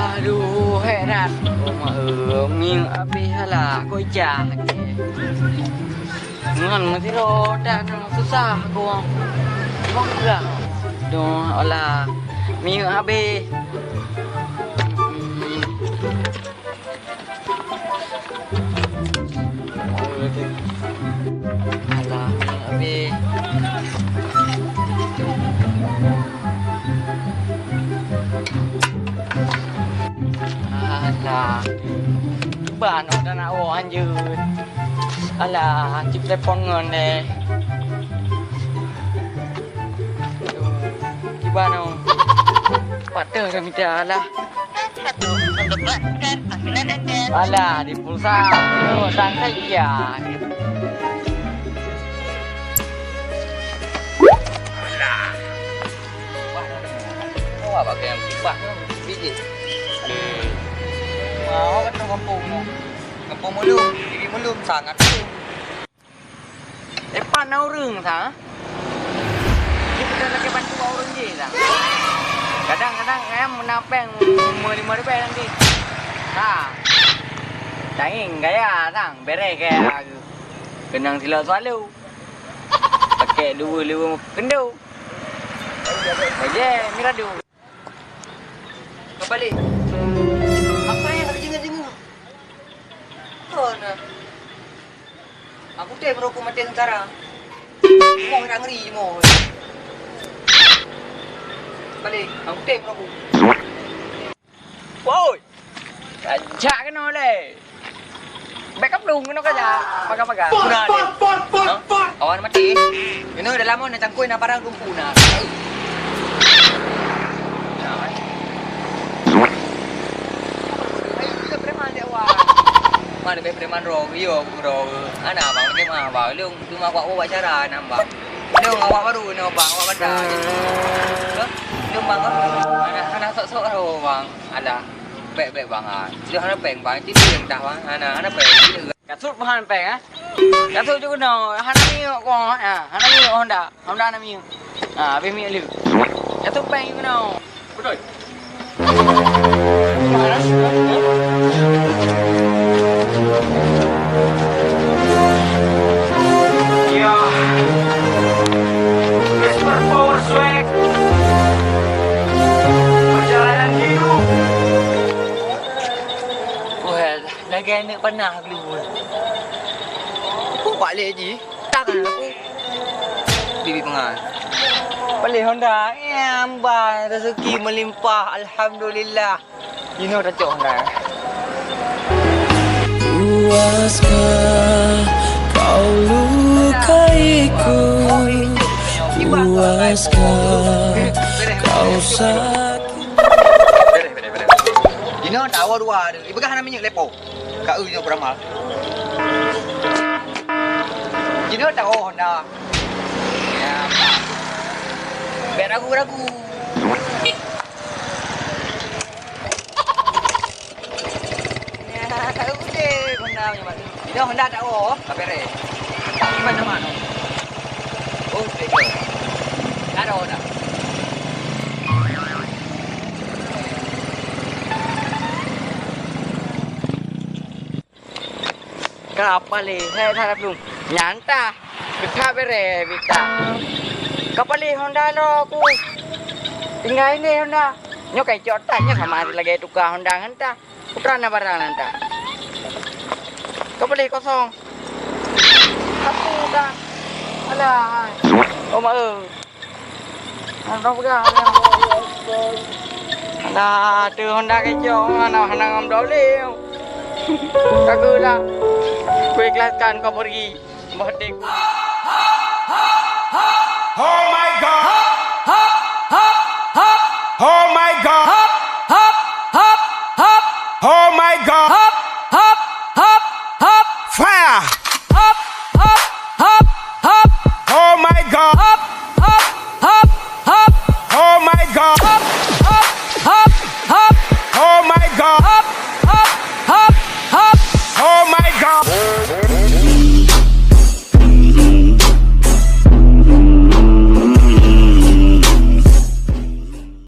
Aduh, heran. Ming abi hala ko jah. Ngan mesti roda susah ko. Mangga. Doh olah. Ming abi. Alah, abi. Alah. Bạn udah nak anjir. Alah, chip telepon ngon deh. Gimana? Patah dah minta lah. Alah, di pulsa. Sang saja. Alah. Wah, apa yang tiba biji? Mau kan kampung mo. Kampung mulung, diri mulung sangat. Panau rung sa. Kita lagi bantu orang je lah. Kadang-kadang em menapeng mau di nanti. Ha. Tanging gaya sang bere kayak kenang sila selalu. Pakai dua kendu. Aje miradu. Kembali. Apa yang ada jengah-jengah? Oh, nah. Aku teh merokok mati sekarang. Mau nak ngeri mau. Balik, aku teh merokok. Woi. Ajak kena le. Backup dulu kena kerja. Pakai. Punah dia. Awan mati. Ini dah lama nak cangkui nak barang dulu punah. Mana preman roh, iyo roh. Anak bang ni mah bang, lu cuma awak bawa cara nambah. Lu awak baru ni bang, awak benda. Lu bang anak sok roh bang, alah. Baik bang ah. Lu anak peng bang, tidur yang dah bang, anak peng. Kasut bahan peng ah. Kasut juga no, anak ni ko anak ni Honda anak ni. Habis mi lu. Kasut peng juga no. Betul. Ya, Whisper Power Swag, perjalanan hidup. Well, lagi ni pernah keluar. Aku balik je, takkan aku. Bibi pengal. Balik Honda, ambang rezeki melimpah, alhamdulillah. You know dah cok Honda. Puaskah kau lukaiku? Puaskah kau sakit? Bere. You know dah awal dua. Ibu kan hana minyak lepo. Kau you know beramal. You know dah Honda. Ya. Biar ragu-ragu. Dia Honda tak oh, kabere. Tak mana-mana. Oh, betul. Tak ada Honda. Kapali, saya harap belum. Nyanta, kita bere, kita. Kapali Honda lo aku. Tinggal ini Honda. Nyo kai cotanya sama lagi tukar Honda nganta. Putrana barang nganta. Kau beli kosong. Satu dah. Alah. Oh mak. Anak pegang. Alah, tu Honda kejo, anak ngam doleu. Kagak lah. Kau ikhlaskan kau pergi. Merdeka.